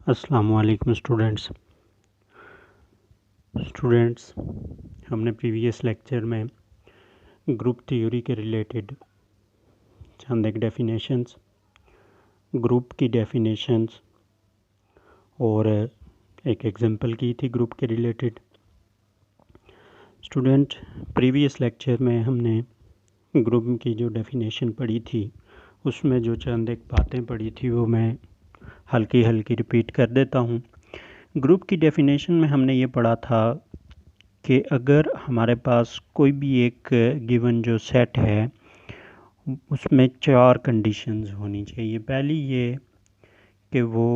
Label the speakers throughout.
Speaker 1: अस्सलामुअलैकुम स्टूडेंट्स हमने previous lecture में ग्रुप थ्योरी के रिलेटेड चंद एक डेफिनेशंस, ग्रुप की डेफिनेशंस और एक एग्जांपल की थी ग्रुप के रिलेटेड। स्टूडेंट, प्रीवियस लेक्चर में हमने ग्रुप की जो डेफिनेशन पढ़ी थी उसमें जो चंद एक बातें पढ़ी थी वो मैं हल्की रिपीट कर देता हूँ। ग्रुप की डेफिनेशन में हमने ये पढ़ा था कि अगर हमारे पास कोई भी एक गिवन जो सेट है उसमें 4 कंडीशंस होनी चाहिए। पहली ये कि वो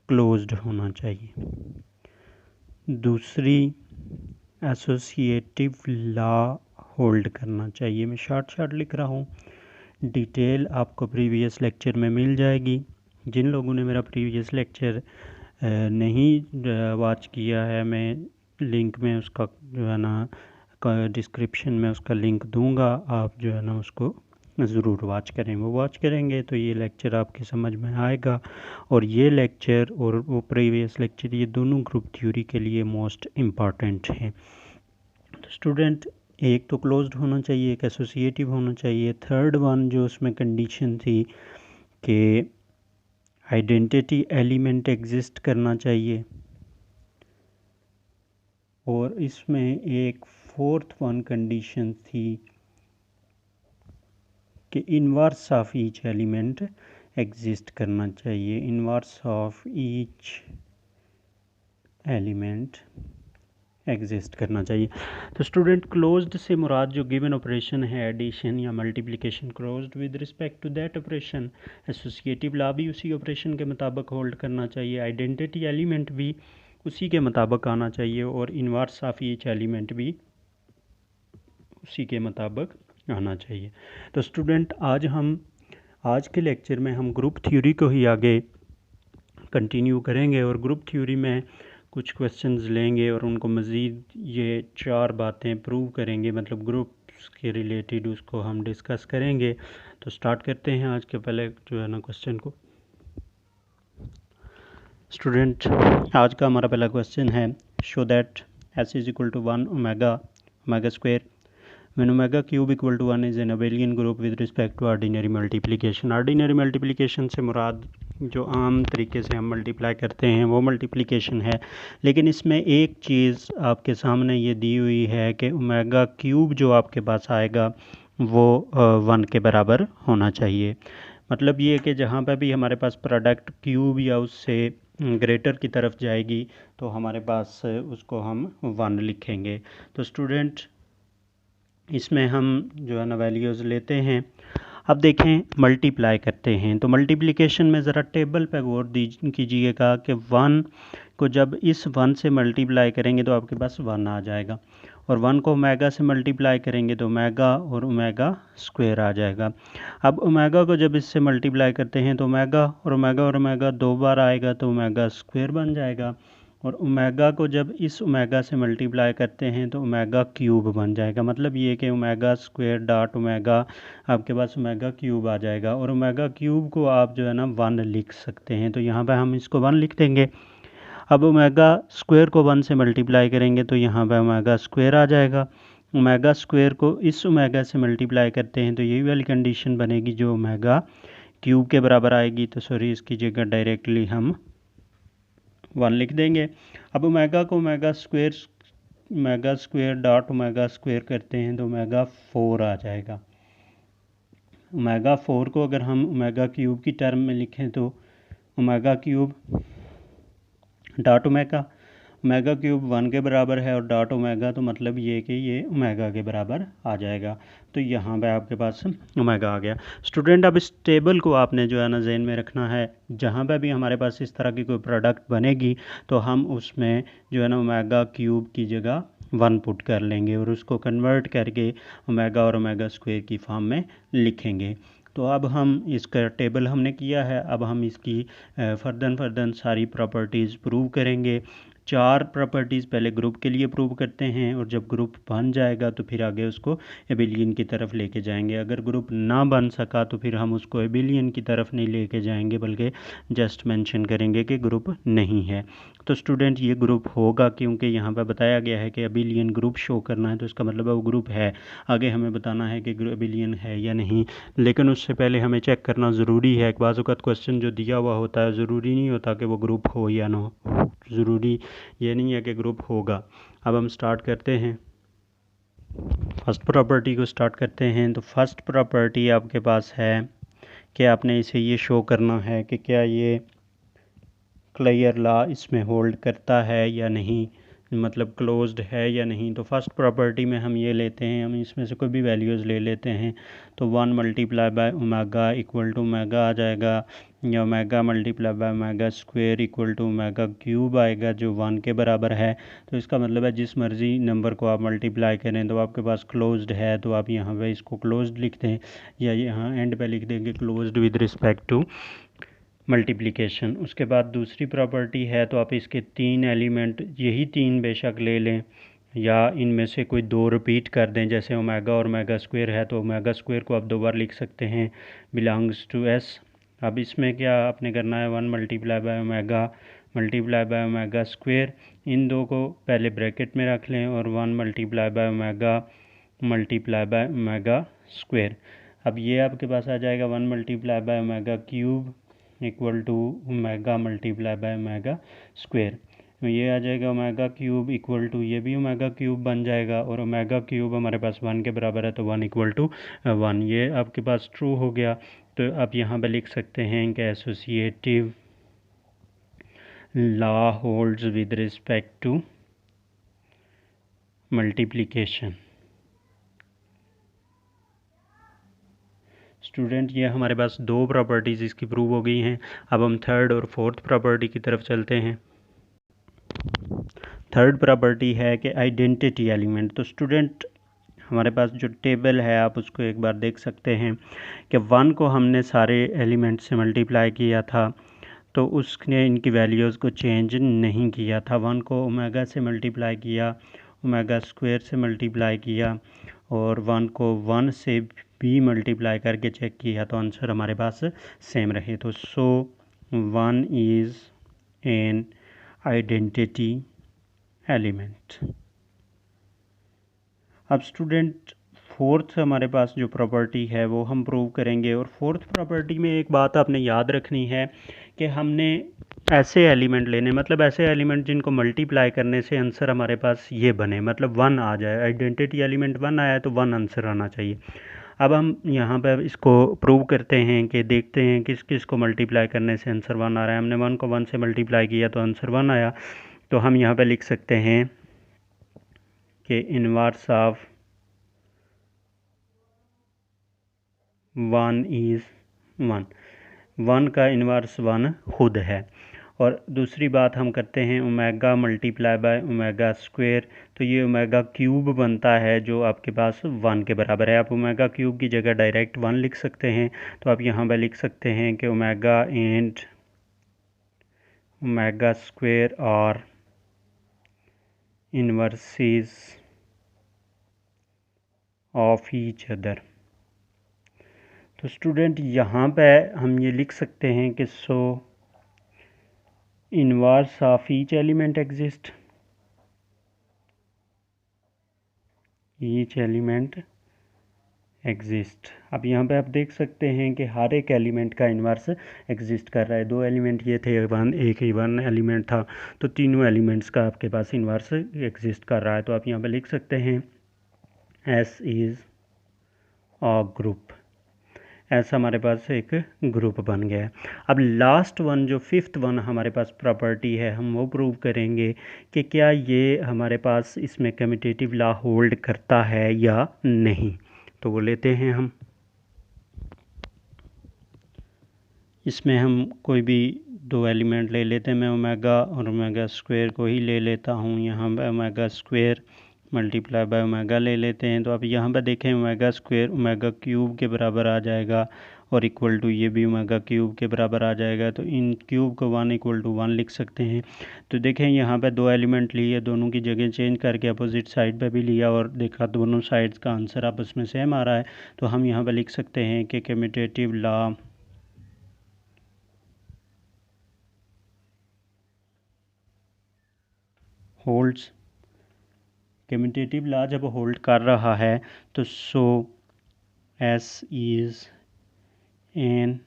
Speaker 1: क्लोज्ड होना चाहिए, दूसरी एसोसिएटिव लॉ होल्ड करना चाहिए। मैं शॉर्ट लिख रहा हूँ, डिटेल आपको प्रीवियस लेक्चर में मिल जाएगी। जिन लोगों ने मेरा प्रीवियस लेक्चर नहीं वॉच किया है, मैं लिंक में उसका जो है ना डिस्क्रिप्शन में उसका लिंक दूंगा, आप जो है ना उसको ज़रूर वॉच करें। वो वॉच करेंगे तो ये लेक्चर आपकी समझ में आएगा। और ये लेक्चर और वो प्रीवियस लेक्चर, ये दोनों ग्रुप थ्योरी के लिए मोस्ट इम्पॉर्टेंट हैं। तो स्टूडेंट, एक तो क्लोज्ड होना चाहिए, एक एसोसिएटिव होना चाहिए। थर्ड वन जो उसमें कंडीशन थी कि आइडेंटिटी एलिमेंट एग्जिस्ट करना चाहिए। और इसमें एक फोर्थ वन कंडीशन थी कि inverse of each element exist करना चाहिए। Inverse of each element exist करना चाहिए। तो स्टूडेंट, क्लोज्ड से मुराद जो गिवन ऑपरेशन है, एडिशन या multiplication, closed with respect to that operation. Associative law भी उसी ऑपरेशन के मुताबिक होल्ड करना चाहिए, आइडेंटिटी एलिमेंट भी उसी के मुताबिक आना चाहिए और इनवर्स ऑफ ईच एलिमेंट भी उसी के मुताबिक आना चाहिए। तो स्टूडेंट, आज के लेक्चर में हम ग्रुप थ्योरी को ही आगे कंटिन्यू करेंगे और ग्रुप थ्योरी में कुछ क्वेश्चंस लेंगे और उनको मज़ीद ये 4 बातें प्रूव करेंगे, मतलब ग्रुप्स के रिलेटेड उसको हम डिस्कस करेंगे। तो स्टार्ट करते हैं आज के पहले जो है ना क्वेश्चन को। स्टूडेंट, आज का हमारा पहला क्वेश्चन है, show that S is equal to 1 omega square when omega cube equal to 1 is an abelian group with respect to ordinary multiplication। ordinary multiplication से मुराद जो आम तरीके से हम मल्टीप्लाई करते हैं वो मल्टीप्लिकेशन है, लेकिन इसमें एक चीज़ आपके सामने ये दी हुई है कि ओमेगा क्यूब जो आपके पास आएगा वो 1 के बराबर होना चाहिए। मतलब ये कि जहाँ पर भी हमारे पास प्रोडक्ट क्यूब या उससे ग्रेटर की तरफ जाएगी तो हमारे पास उसको हम 1 लिखेंगे। तो स्टूडेंट, इसमें हम जो है ना वैल्यूज़ लेते हैं। अब देखें, मल्टीप्लाई करते हैं तो मल्टीप्लिकेशन में ज़रा टेबल पे गौर कीजिएगा कि 1 को जब इस 1 से मल्टीप्लाई करेंगे तो आपके पास 1 आ जाएगा, और 1 को ओमेगा से मल्टीप्लाई करेंगे तो ओमेगा और ओमेगा स्क्वायर आ जाएगा। अब ओमेगा को जब इससे मल्टीप्लाई करते हैं तो ओमेगा और ओमेगा 2 बार आएगा तो ओमेगा स्क्वायर बन जाएगा, और ओमेगा को जब इस ओमेगा से मल्टीप्लाई करते हैं तो ओमेगा क्यूब बन जाएगा। मतलब ये कि ओमेगा स्क्वायर डॉट ओमेगा आपके पास ओमेगा क्यूब आ जाएगा, और ओमेगा क्यूब को आप जो है ना 1 लिख सकते हैं। तो यहाँ पे हम इसको 1 लिख देंगे। अब ओमेगा स्क्वायर को 1 से मल्टीप्लाई करेंगे तो यहाँ पे ओमेगा स्क्वायर आ जाएगा। ओमेगा स्क्वायर को इस ओमेगा से मल्टीप्लाई करते हैं तो यही वाली कंडीशन बनेगी जो ओमेगा क्यूब के बराबर आएगी। तो सॉरी, इसकी जगह डायरेक्टली हम 1 लिख देंगे। अब ओमेगा को omega square dot omega square करते हैं तो ओमेगा 4 आ जाएगा। ओमेगा 4 को अगर हम ओमेगा क्यूब की टर्म में लिखें तो omega cube dot omega cube 1 के बराबर है, और डॉट ओमेगा तो मतलब ये कि ये ओमेगा के बराबर आ जाएगा। तो यहाँ पे आपके पास ओमेगा आ गया। स्टूडेंट, अब इस टेबल को आपने जो है ना जहन में रखना है। जहाँ पे भी हमारे पास इस तरह की कोई प्रोडक्ट बनेगी तो हम उसमें जो है ना ओमेगा क्यूब की जगह 1 पुट कर लेंगे और उसको कन्वर्ट करके ओमेगा और ओमेगा स्क्वायर की फॉर्म में लिखेंगे। तो अब हम इसका टेबल हमने किया है, अब हम इसकी फर्दर सारी प्रॉपर्टीज़ प्रूव करेंगे। 4 प्रॉपर्टीज़ पहले ग्रुप के लिए प्रूव करते हैं और जब ग्रुप बन जाएगा तो फिर आगे उसको एबिलियन की तरफ लेके जाएंगे। अगर ग्रुप ना बन सका तो फिर हम उसको एबिलियन की तरफ नहीं लेके जाएंगे, बल्कि जस्ट मेंशन करेंगे कि ग्रुप नहीं है। तो स्टूडेंट ये ग्रुप होगा, क्योंकि यहाँ पर बताया गया है कि एबिलियन ग्रुप शो करना है, तो इसका मतलब है वो ग्रुप है। आगे हमें बताना है कि एबिलियन है या नहीं, लेकिन उससे पहले हमें चेक करना ज़रूरी है। बाज़ औक़ात क्वेश्चन जो दिया हुआ होता है ज़रूरी नहीं होता कि वो ग्रुप हो या ना हो, ज़रूरी ये नहीं है कि ग्रुप होगा। अब हम स्टार्ट करते हैं, फर्स्ट प्रॉपर्टी को स्टार्ट करते हैं। तो फर्स्ट प्रॉपर्टी आपके पास है कि आपने इसे ये शो करना है कि क्या ये क्लियर लॉ इसमें होल्ड करता है या नहीं, मतलब क्लोज्ड है या नहीं। तो फर्स्ट प्रॉपर्टी में हम ये लेते हैं, हम इसमें से कोई भी वैल्यूज़ ले लेते हैं। तो 1 multiply by omega equal to omega आ जाएगा, या omega multiply by omega square equal to omega cube आएगा, जो 1 के बराबर है। तो इसका मतलब है जिस मर्ज़ी नंबर को आप मल्टीप्लाई करें तो आपके पास क्लोज्ड है, तो आप यहाँ पे इसको क्लोज्ड लिखते हैं, या यहाँ एंड पे लिख देंगे closed with respect to multiplication. उसके बाद दूसरी प्रॉपर्टी है, तो आप इसके 3 एलिमेंट, यही 3 बेशक ले लें या इनमें से कोई 2 रिपीट कर दें। जैसे ओमेगा और ओमेगा स्क्वायर है, तो ओमेगा स्क्वायर को आप 2 बार लिख सकते हैं, बिलोंग्स टू एस। अब इसमें क्या आपने करना है, 1 मल्टीप्लाई बाय ओमेगा स्क्वायर, इन दो को पहले ब्रैकेट में रख लें, और 1 मल्टीप्लाई बाय ओमेगा स्क्वायर। अब ये आपके पास आ जाएगा 1 multiply by omega cube equal to omega multiply by omega square. तो ये आ जाएगा ओमेगा क्यूब इक्वल टू, ये भी ओमेगा क्यूब बन जाएगा, और ओमेगा क्यूब हमारे पास 1 के बराबर है, तो 1 इक्वल टू 1, ये आपके पास ट्रू हो गया। तो आप यहाँ पे लिख सकते हैं कि associative law holds with respect to multiplication. Student ये हमारे पास 2 प्रॉपर्टीज़ इसकी प्रूव हो गई हैं। अब हम थर्ड और फोर्थ प्रॉपर्टी की तरफ चलते हैं। थर्ड प्रॉपर्टी है कि आइडेंटिटी एलिमेंट। तो स्टूडेंट हमारे पास जो टेबल है आप उसको एक बार देख सकते हैं कि 1 को हमने सारे एलिमेंट से मल्टीप्लाई किया था, तो उसने इनकी वैल्यूज़ को चेंज नहीं किया था। 1 को ओमेगा से मल्टीप्लाई किया, ओमेगा स्क्वायर से मल्टीप्लाई किया, और 1 को 1 से भी मल्टीप्लाई करके चेक किया, तो आंसर हमारे पास सेम रहे। तो 1 इज़ एन आइडेंटिटी एलिमेंट। अब स्टूडेंट फोर्थ हमारे पास जो प्रॉपर्टी है वो हम प्रूव करेंगे, और फोर्थ प्रॉपर्टी में एक बात आपने याद रखनी है कि हमने ऐसे एलिमेंट लेने, मतलब ऐसे एलिमेंट जिनको मल्टीप्लाई करने से आंसर हमारे पास ये बने, मतलब 1 आ जाए। आइडेंटिटी एलिमेंट 1 आया है तो 1 आंसर आना चाहिए। अब हम यहाँ पर इसको प्रूव करते हैं कि देखते हैं किस किस को मल्टीप्लाई करने से आंसर 1 आ रहा है। हमने 1 को 1 से मल्टीप्लाई किया तो आंसर 1 आया। तो हम यहाँ पर लिख सकते हैं कि इनवर्स ऑफ 1 इज़ 1 का इन्वर्स 1 खुद है। और दूसरी बात हम करते हैं omega multiply by omega square, तो ये ओमेगा क्यूब बनता है जो आपके पास 1 के बराबर है। आप ओमेगा क्यूब की जगह डायरेक्ट 1 लिख सकते हैं, तो आप यहाँ पे लिख सकते हैं कि ओमेगा एंड ओमेगा स्क्वायर और इनवर्सेस ऑफ ईच अदर। तो स्टूडेंट यहाँ पे हम ये लिख सकते हैं कि inverse of each element exist, each element exist. अब यहाँ पे आप देख सकते हैं कि हर एक एलिमेंट का इन्वर्स एग्जिस्ट कर रहा है। 2 एलिमेंट ये थे, एक ही 1 एलिमेंट था, तो तीनों एलिमेंट्स का आपके पास इन्वर्स एग्जिस्ट कर रहा है। तो आप यहाँ पे लिख सकते हैं एस इज़ अ ग्रुप, ऐसा हमारे पास एक ग्रुप बन गया है। अब लास्ट वन जो 5th वन हमारे पास प्रॉपर्टी है, हम वो प्रूव करेंगे कि क्या ये हमारे पास इसमें कम्यूटेटिव लॉ होल्ड करता है या नहीं। तो वो लेते हैं हम, इसमें हम कोई भी 2 एलिमेंट ले लेते हैं। मैं ओमेगा और ओमेगा स्क्वायर को ही ले लेता हूँ। यहाँ पे omega square multiply by omega ले लेते हैं, तो आप यहाँ पर देखें ओमेगा स्क्वायर ओमेगा क्यूब के बराबर आ जाएगा और इक्वल टू ये भी ओमेगा क्यूब के बराबर आ जाएगा। तो इन क्यूब को 1 = 1 लिख सकते हैं। तो देखें यहाँ पे दो एलिमेंट लिए, दोनों की जगह चेंज करके अपोजिट साइड पे भी लिया और देखा दोनों साइड्स का आंसर आपस में सेम आ रहा है। तो हम यहाँ पे लिख सकते हैं कि commutative law holds. Commutative law जब होल्ड कर रहा है तो so S is an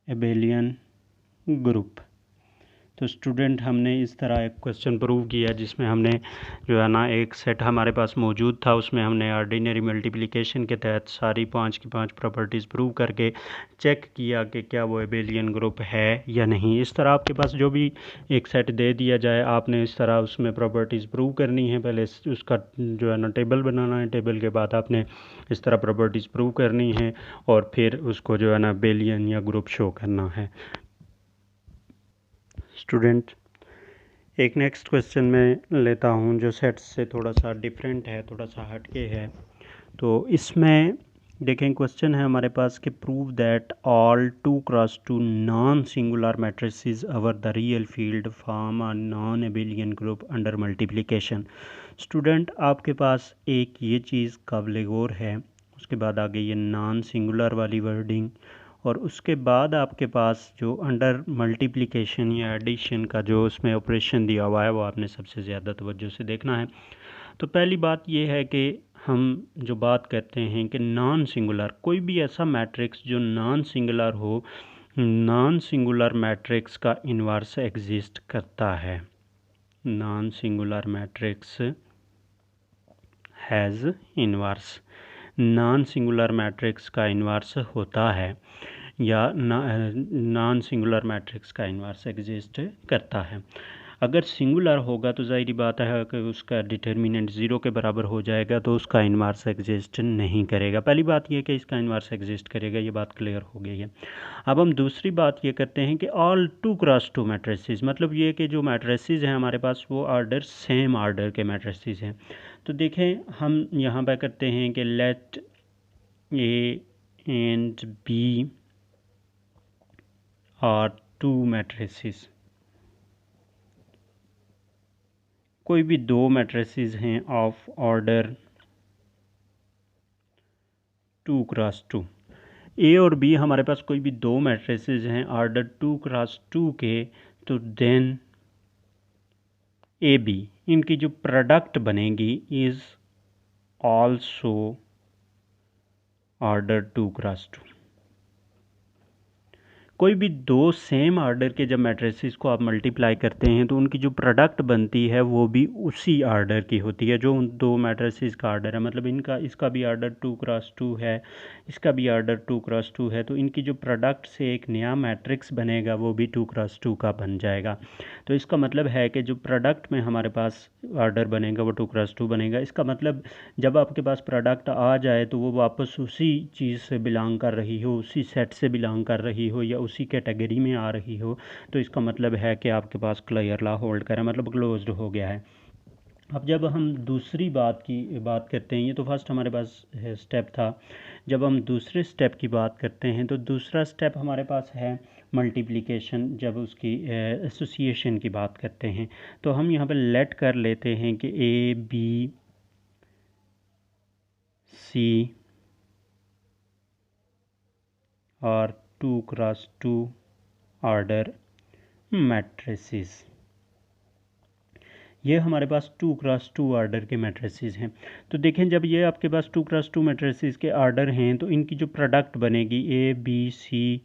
Speaker 1: abelian group. तो स्टूडेंट हमने इस तरह एक क्वेश्चन प्रूव किया जिसमें हमने जो है ना एक सेट हमारे पास मौजूद था, उसमें हमने ऑर्डिनरी मल्टीप्लिकेशन के तहत सारी 5 की 5 प्रॉपर्टीज़ प्रूव करके चेक किया कि क्या वो एबेलियन ग्रुप है या नहीं। इस तरह आपके पास जो भी एक सेट दे दिया जाए, आपने इस तरह उसमें प्रॉपर्टीज़ प्रूव करनी है। पहले उसका जो है ना टेबल बनाना है, टेबल के बाद आपने इस तरह प्रॉपर्टीज़ प्रूव करनी है और फिर उसको जो है ना एबेलियन या ग्रुप शो करना है। स्टूडेंट एक नेक्स्ट क्वेश्चन में लेता हूँ जो सेट्स से थोड़ा सा डिफरेंट है, थोड़ा सा हटके है। तो इसमें देखें क्वेश्चन है हमारे पास कि prove that all 2x2 non singular matrices over the real field form a non Abelian group under multiplication. Student आपके पास एक ये चीज़ काबिल गौर है, उसके बाद आगे ये नॉन सिंगुलर वाली वर्डिंग और उसके बाद आपके पास जो अंडर मल्टीप्लिकेशन या एडिशन का जो उसमें ऑपरेशन दिया हुआ है वो आपने सबसे ज़्यादा तवज्जो से देखना है। तो पहली बात ये है कि हम जो बात करते हैं कि नॉन सिंगुलर, कोई भी ऐसा मैट्रिक्स जो नॉन सिंगुलर हो, नॉन सिंगुलर मैट्रिक्स का इन्वर्स एग्जिस्ट करता है। Non singular matrix has inverse, non singular matrix का इन्वर्स होता है या नॉन सिंगुलर मैट्रिक्स का इन्वर्स एग्जिस्ट करता है। अगर सिंगुलर होगा तो ज़ाहिर बात है कि उसका डिटर्मिनेंट 0 के बराबर हो जाएगा, तो उसका इन्वर्स एग्जिस्ट नहीं करेगा। पहली बात यह कि इसका इन्वर्स एग्जिस्ट करेगा, ये बात क्लियर हो गई है। अब हम दूसरी बात ये करते हैं कि ऑल 2x2 मैट्रिसेस, मतलब ये कि जो मैट्रिसेस हैं हमारे पास वो ऑर्डर सेम ऑर्डर के मैट्रिसेस हैं। तो देखें हम यहाँ पर करते हैं कि let A and B are 2 matrices, कोई भी दो मैट्रिसेस हैं ऑफ ऑर्डर 2x2। ए और बी हमारे पास कोई भी दो मैट्रिसेस हैं ऑर्डर 2x2 के, तो देन ए बी इनकी जो प्रोडक्ट बनेगी इज़ आल्सो ऑर्डर 2x2। कोई भी दो सेम ऑर्डर के जब मैट्रिसेस को आप मल्टीप्लाई करते हैं तो उनकी जो प्रोडक्ट बनती है वो भी उसी ऑर्डर की होती है जो उन दो मैट्रिसेस का ऑर्डर है। मतलब इसका भी ऑर्डर 2x2 है, इसका भी ऑर्डर 2x2 है, तो इनकी जो प्रोडक्ट से एक नया मैट्रिक्स बनेगा वो भी 2x2 का बन जाएगा। तो इसका मतलब है कि जो प्रोडक्ट में हमारे पास ऑर्डर बनेगा वो 2x2 बनेगा। इसका मतलब जब आपके पास प्रोडक्ट आ जाए तो वो वापस उसी चीज़ से बिलोंग कर रही हो, उसी सेट से बिलोंग कर रही हो या उसी कैटेगरी में आ रही हो, तो इसका मतलब है कि आपके पास क्लियर लॉ होल्ड करें, मतलब क्लोज्ड हो गया है। अब जब हम दूसरी बात करते हैं, ये तो फर्स्ट हमारे पास स्टेप था। जब हम दूसरे स्टेप की बात करते हैं तो दूसरा स्टेप हमारे पास है मल्टीप्लिकेशन। जब उसकी एसोसिएशन की बात करते हैं तो हम यहाँ पर लेट कर लेते हैं कि ए बी सी और 2x2 ऑर्डर मैट्रिसेस, ये हमारे पास 2x2 ऑर्डर के मैट्रिसेस हैं। तो देखें जब ये आपके पास 2x2 मैट्रिसेस के ऑर्डर हैं तो इनकी जो प्रोडक्ट बनेगी A B C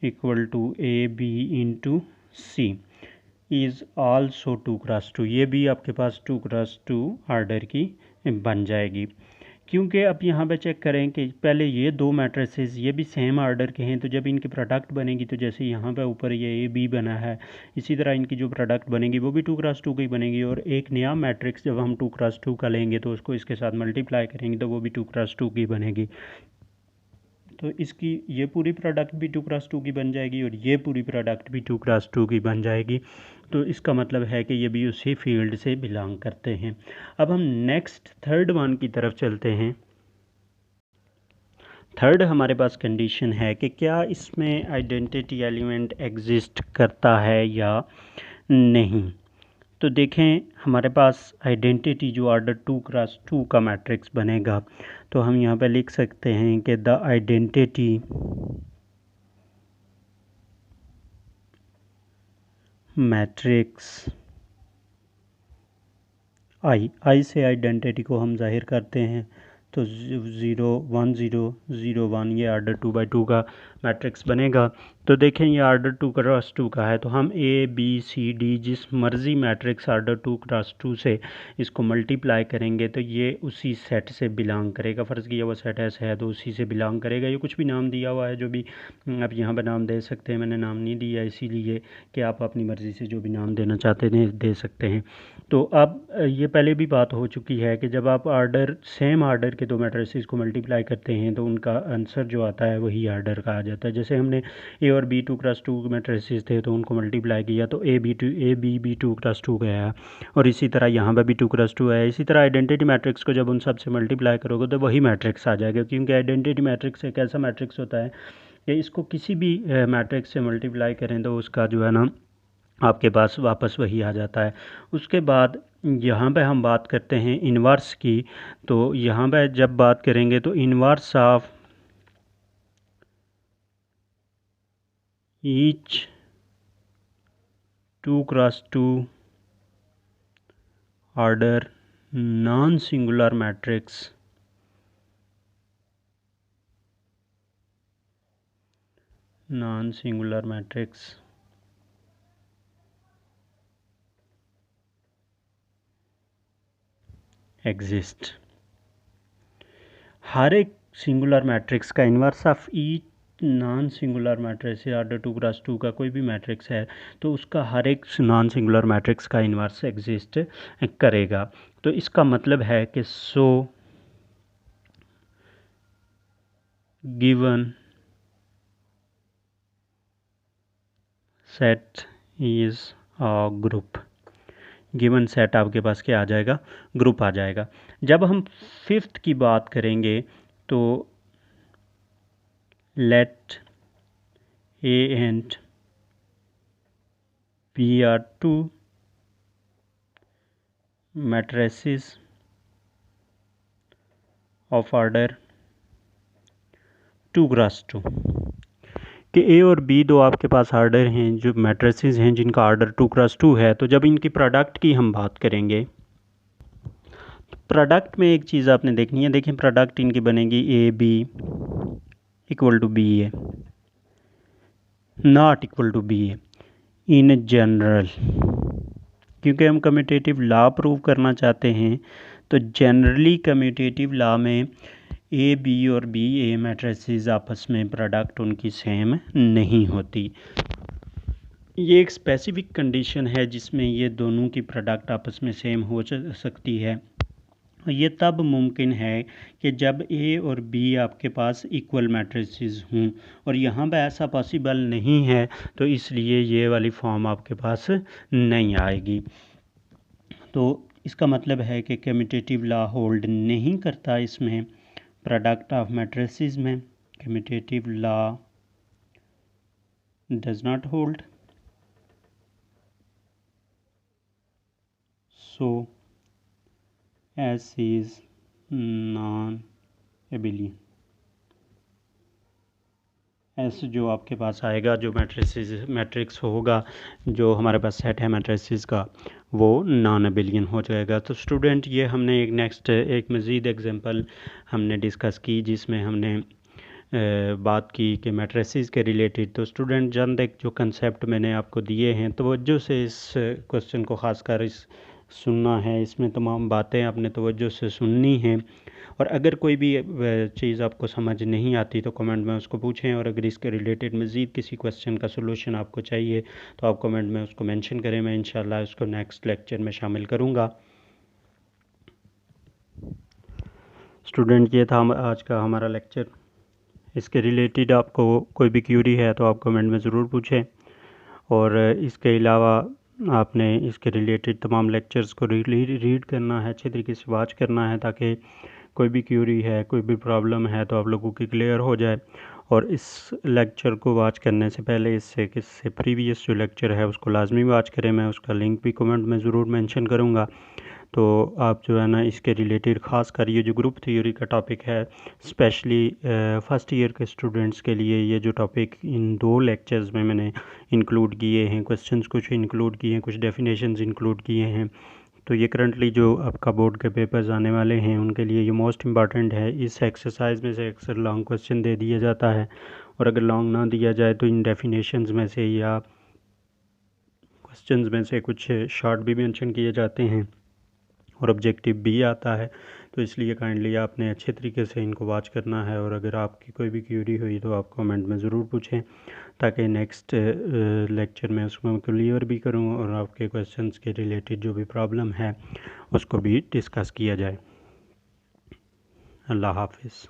Speaker 1: equal to A B into C is also 2x2, ये भी आपके पास 2x2 ऑर्डर की बन जाएगी। क्योंकि अब यहाँ पे चेक करें कि पहले ये दो मैट्रिसेस ये भी सेम ऑर्डर के हैं, तो जब इनकी प्रोडक्ट बनेगी तो जैसे यहाँ पे ऊपर ये ए बी बना है, इसी तरह इनकी जो प्रोडक्ट बनेगी वो भी 2x2 की बनेगी। और एक नया मैट्रिक्स जब हम 2x2 का लेंगे तो उसको इसके साथ मल्टीप्लाई करेंगे तो वो भी 2x2 की बनेगी। तो इसकी ये पूरी प्रोडक्ट भी 2x2 की बन जाएगी और ये पूरी प्रोडक्ट भी 2x2 की बन जाएगी। तो इसका मतलब है कि ये भी उसी फील्ड से बिलोंग करते हैं। अब हम नेक्स्ट थर्ड वन की तरफ चलते हैं। थर्ड हमारे पास कंडीशन है कि क्या इसमें आइडेंटिटी एलिमेंट एग्जिस्ट करता है या नहीं। तो देखें हमारे पास आइडेंटिटी जो ऑर्डर 2x2 का मैट्रिक्स बनेगा, तो हम यहाँ पे लिख सकते हैं कि द आइडेंटिटी मैट्रिक्स आई से आइडेंटिटी को हम जाहिर करते हैं। तो 0 1 0 0 1 ये ऑर्डर 2x2 का मैट्रिक्स बनेगा। तो देखें ये ऑर्डर 2x2 का है, तो हम ए बी सी डी जिस मर्ज़ी मैट्रिक्स ऑर्डर 2x2 से इसको मल्टीप्लाई करेंगे तो ये उसी सेट से बिलोंग करेगा। फ़र्ज़ किया वो सेट ऐसे है तो उसी से बिलोंग करेगा। ये कुछ भी नाम दिया हुआ है, जो भी आप यहाँ पर नाम दे सकते हैं। मैंने नाम नहीं दिया इसीलिए कि आप अपनी मर्ज़ी से जो भी नाम देना चाहते हैं दे सकते हैं। तो अब ये पहले भी बात हो चुकी है कि जब आप सेम आर्डर के दो मैट्रिसेस को मल्टीप्लाई करते हैं तो उनका आंसर जो आता है वही आर्डर का आ जाता है। जैसे हमने ए और बी 2x2 मैट्रिसेस थे तो उनको मल्टीप्लाई किया तो ए बी भी 2x2 गया, और इसी तरह यहाँ पर भी 2x2 है। इसी तरह आइडेंटिटी मैट्रिक्स को जब उन सब से मल्टीप्लाई करोगे तो वही मैट्रिक्स आ जाएगा, क्योंकि आइडेंटिटी मैट्रिक्स एक ऐसा मैट्रिक्स होता है कि इसको किसी भी मैट्रिक्स से मल्टीप्लाई करें तो उसका जो है ना आपके पास वापस वही आ जाता है। उसके बाद यहाँ पे हम बात करते हैं इन्वर्स की। तो यहाँ पे जब बात करेंगे तो inverse of each 2x2 order non singular matrix exist. हर एक सिंगुलर मैट्रिक्स का inverse of each non singular matrix order 2x2 का कोई भी मैट्रिक्स है तो उसका हर एक नॉन सिंगुलर मैट्रिक्स का इन्वर्स एग्जिस्ट करेगा। तो इसका मतलब है कि so given set is a group. Given set आपके पास क्या आ जाएगा, ग्रुप आ जाएगा। जब हम फिफ्थ की बात करेंगे तो let A and B are two matrices of order 2x2 कि ए और बी दो आपके पास ऑर्डर हैं, जो मैट्रिसेस हैं जिनका ऑर्डर 2x2 है। तो जब इनकी प्रोडक्ट की हम बात करेंगे तो प्रोडक्ट में एक चीज़ आपने देखनी है। देखें प्रोडक्ट इनकी बनेगी A B equal to B A, not equal to B A in general, क्योंकि हम कम्यूटेटिव लॉ प्रूव करना चाहते हैं। तो जनरली कम्यूटेटिव लॉ में ए बी और बी ए मैट्रिसेस आपस में प्रोडक्ट उनकी सेम नहीं होती। ये एक स्पेसिफिक कंडीशन है जिसमें ये दोनों की प्रोडक्ट आपस में सेम हो सकती है। ये तब मुमकिन है कि जब ए और बी आपके पास इक्वल मैट्रिसेस हों, और यहाँ पे ऐसा पॉसिबल नहीं है तो इसलिए ये वाली फॉर्म आपके पास नहीं आएगी। तो इसका मतलब है कि कम्यूटेटिव लॉ होल्ड नहीं करता इसमें प्रोडक्ट ऑफ मैट्रिसेस में। Commutative law does not hold, so S is non एबिलियन। S जो आपके पास आएगा, जो मैट्रिक्स होगा, जो हमारे पास सेट है मैट्रिसेस का, वो नॉन एबिलियन हो जाएगा। तो स्टूडेंट ये हमने एक मज़ीद एग्जांपल हमने डिस्कस की जिसमें हमने बात की कि मैट्रिसेस के रिलेटेड। तो स्टूडेंट चंद एक जो कंसेप्ट मैंने आपको दिए हैं तवज्जो से इस क्वेश्चन को ख़ासकर सुनना है। इसमें तमाम बातें आपने तवज्जो से सुननी हैं, और अगर कोई भी चीज़ आपको समझ नहीं आती तो कमेंट में उसको पूछें, और अगर इसके रिलेटेड मज़ीद किसी क्वेश्चन का सलूशन आपको चाहिए तो आप कमेंट में उसको मेंशन करें। मैं इंशाल्लाह उसको नेक्स्ट लेक्चर में शामिल करूँगा। स्टूडेंट ये था आज का हमारा लेक्चर। इसके रिलेटेड आपको कोई भी क्यूरी है तो आप कमेंट में ज़रूर पूछें। और इसके अलावा आपने इसके रिलेटेड तमाम लेक्चर्स को रीड करना है, अच्छे तरीके से वॉच करना है, ताकि कोई भी क्यूरी है, कोई भी प्रॉब्लम है तो आप लोगों की क्लियर हो जाए। और इस लेक्चर को वॉच करने से पहले इससे प्रीवियस जो लेक्चर है उसको लाजमी वॉच करें। मैं उसका लिंक भी कमेंट में ज़रूर मेंशन करूँगा। तो आप जो है ना इसके रिलेटेड ख़ास कर ये जो ग्रुप थ्योरी का टॉपिक है, स्पेशली फ़र्स्ट ईयर के स्टूडेंट्स के लिए ये जो टॉपिक इन 2 लेक्चर्स में मैंने इंक्लूड किए हैं, क्वेश्चंस कुछ इंक्लूड किए हैं, कुछ डेफिनेशंस इंक्लूड किए हैं। तो ये करंटली जो आपका बोर्ड के पेपर्स आने वाले हैं उनके लिए ये मोस्ट इम्पॉर्टेंट है। इस एक्सरसाइज में से अक्सर लॉन्ग क्वेश्चन दे दिया जाता है, और अगर लॉन्ग ना दिया जाए तो इन डेफिनेशंस में से या क्वेश्चंस में से कुछ शॉर्ट भी मेंशन किए जाते हैं और ऑब्जेक्टिव भी आता है। तो इसलिए काइंडली आपने अच्छे तरीके से इनको वॉच करना है। और अगर आपकी कोई भी क्यूरी हुई तो आप कमेंट में ज़रूर पूछें, ताकि नेक्स्ट लेक्चर में उसको मैं क्लियर भी करूं और आपके क्वेश्चंस के रिलेटेड जो भी प्रॉब्लम है उसको भी डिस्कस किया जाए। अल्लाह हाफिज़।